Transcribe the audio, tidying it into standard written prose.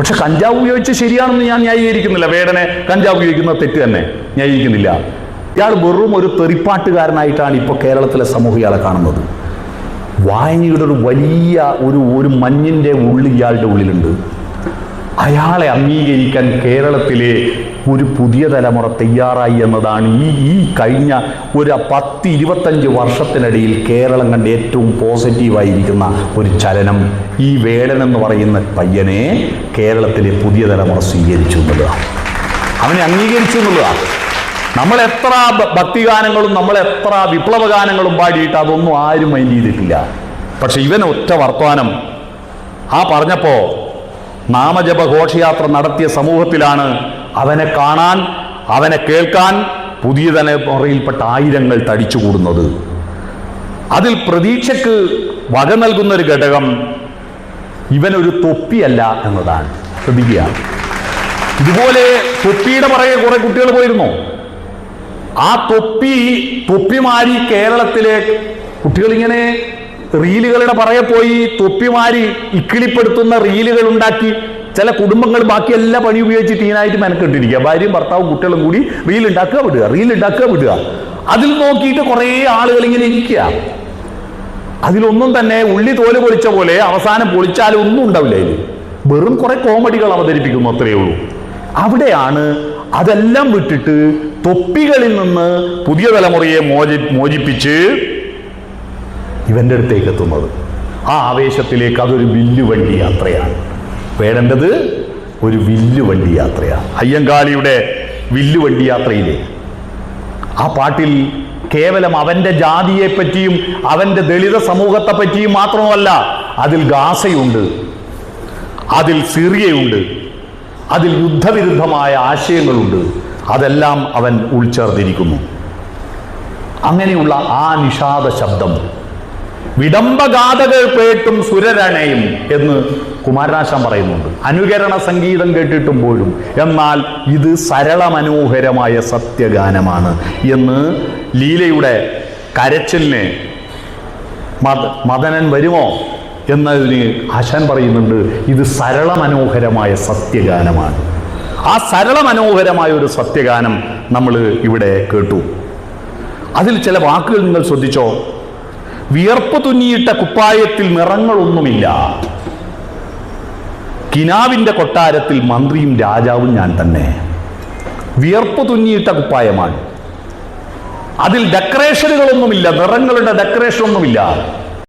പക്ഷെ കഞ്ചാവ് ഉപയോഗിച്ച് ശരിയാണെന്ന് ഞാൻ ന്യായീകരിക്കുന്നില്ല. വേടനെ കഞ്ചാവ് ഉപയോഗിക്കുന്നത് തെറ്റ് തന്നെ, ന്യായീകരിക്കുന്നില്ല. ഇയാൾ വെറും ഒരു തെറിപ്പാട്ടുകാരനായിട്ടാണ് ഇപ്പോൾ കേരളത്തിലെ സമൂഹം ഇയാളെ കാണുന്നത്. വായനയുടെ ഒരു വലിയ ഒരു മഞ്ഞിൻ്റെ ഉള്ളിൽ ഇയാളുടെ ഉള്ളിലുണ്ട്. അയാളെ അംഗീകരിക്കാൻ കേരളത്തിലെ ഒരു പുതിയ തലമുറ തയ്യാറായി എന്നതാണ് ഈ കഴിഞ്ഞ ഒരു 10-25 വർഷത്തിനിടയിൽ കേരളം കണ്ട് ഏറ്റവും പോസിറ്റീവായിരിക്കുന്ന ഒരു ചലനം. ഈ വേടൻ എന്ന് പറയുന്ന പയ്യനെ കേരളത്തിലെ പുതിയ തലമുറ സ്വീകരിച്ചു എന്നുള്ളതാണ്, അവനെ അംഗീകരിച്ചു എന്നുള്ളതാണ്. നമ്മളെത്ര ഭക്തിഗാനങ്ങളും നമ്മളെത്ര വിപ്ലവഗാനങ്ങളും പാടിയിട്ട് അതൊന്നും ആരും മൈൻഡ് ചെയ്തിട്ടില്ല. പക്ഷെ ഇവൻ ഒറ്റ വർത്തമാനം പറഞ്ഞപ്പോൾ നാമജപ ഘോഷയാത്ര നടത്തിയ സമൂഹത്തിലാണ് അവനെ കാണാൻ, അവനെ കേൾക്കാൻ പുതിയ തലമുറയിൽപ്പെട്ട ആയിരങ്ങൾ തടിച്ചുകൂടുന്നത്. അതിൽ പ്രതീക്ഷയ്ക്ക് വക നൽകുന്നൊരു ഘടകം ഇവനൊരു തൊപ്പിയല്ല എന്നതാണ്. ശ്രദ്ധിക്കുക, ഇതുപോലെ തൊപ്പിയുടെ പുറകെ കുറെ കുട്ടികൾ പോയിരുന്നു. ആ തൊപ്പിമാരി കേരളത്തിലെ കുട്ടികളിങ്ങനെ റീലുകളുടെ പുറകെ പോയി തൊപ്പിമാരി ഇക്കിളിപ്പെടുത്തുന്ന റീലുകൾ ഉണ്ടാക്കി ചില കുടുംബങ്ങൾ ബാക്കി എല്ലാ പണി ഉപയോഗിച്ചിട്ട് ഇതിനായിട്ട് മെനക്കെട്ടിരിക്കുക. ഭാര്യയും ഭർത്താവും കുട്ടികളും കൂടി റീൽ ഉണ്ടാക്കുക വിടുക. അതിൽ നോക്കിയിട്ട് കുറേ ആളുകൾ ഇങ്ങനെ ഇരിക്കുക. അതിലൊന്നും തന്നെ ഉള്ളി തോല് പൊളിച്ച പോലെ അവസാനം പൊളിച്ചാലും ഒന്നും ഉണ്ടാവില്ല. അതിൽ വെറും കുറെ കോമഡികൾ അവതരിപ്പിക്കുന്നു, അത്രയേ ഉള്ളൂ. അവിടെയാണ് അതെല്ലാം വിട്ടിട്ട് തൊപ്പികളിൽ നിന്ന് പുതിയ തലമുറയെ മോചിപ്പിച്ച് ഇവന്റെ അടുത്തേക്ക് എത്തുന്നത്. ആ ആവേശത്തിലേക്ക് അതൊരു വില്ലുവണ്ടി യാത്രയാണ്. വേടേണ്ടത് ഒരു വില്ലുവണ്ടി യാത്രയാണ്. അയ്യങ്കാളിയുടെ വില്ലുവണ്ടി യാത്രയിലെ ആ പാട്ടിൽ കേവലം അവന്റെ ജാതിയെ പറ്റിയും അവന്റെ ദളിത സമൂഹത്തെ പറ്റിയും മാത്രമല്ല, അതിൽ ഗാസയുണ്ട്, അതിൽ സിറിയയുണ്ട്, അതിൽ യുദ്ധവിരുദ്ധമായ ആശയങ്ങളുണ്ട്. അതെല്ലാം അവൻ ഉൾച്ചേർത്തിരിക്കുന്നു. അങ്ങനെയുള്ള ആ നിഷാദ ശബ്ദം വിടംബഗാഥകൾ കേട്ടും സുരരണയും എന്ന് കുമാരനാശാൻ പറയുന്നുണ്ട്. അനുകരണ സംഗീതം കേട്ടിട്ടും പോലും എന്നാൽ ഇത് സരള മനോഹരമായ സത്യഗാനമാണ് എന്ന് ലീലയുടെ കരച്ചിലിന് മദനൻ വരുമോ എന്നതിന് ആശാൻ പറയുന്നുണ്ട്, ഇത് സരള മനോഹരമായ സത്യഗാനമാണ്. ആ സരള മനോഹരമായ ഒരു സത്യഗാനം നമ്മൾ ഇവിടെ കേട്ടു. അതിൽ ചില വാക്കുകൾ നിങ്ങൾ ശ്രദ്ധിച്ചോ. വിയർപ്പ് തുന്നിയിട്ട കുപ്പായത്തിൽ നിറങ്ങളൊന്നുമില്ല, കിനാവിന്റെ കൊട്ടാരത്തിൽ മന്ത്രിയും രാജാവും ഞാൻ തന്നെ. വിയർപ്പ് തുന്നിയിട്ട കുപ്പായമാണ്, അതിൽ ഡെക്കറേഷനുകളൊന്നുമില്ല, നിറങ്ങളുടെ ഡെക്കറേഷൻ ഒന്നുമില്ല.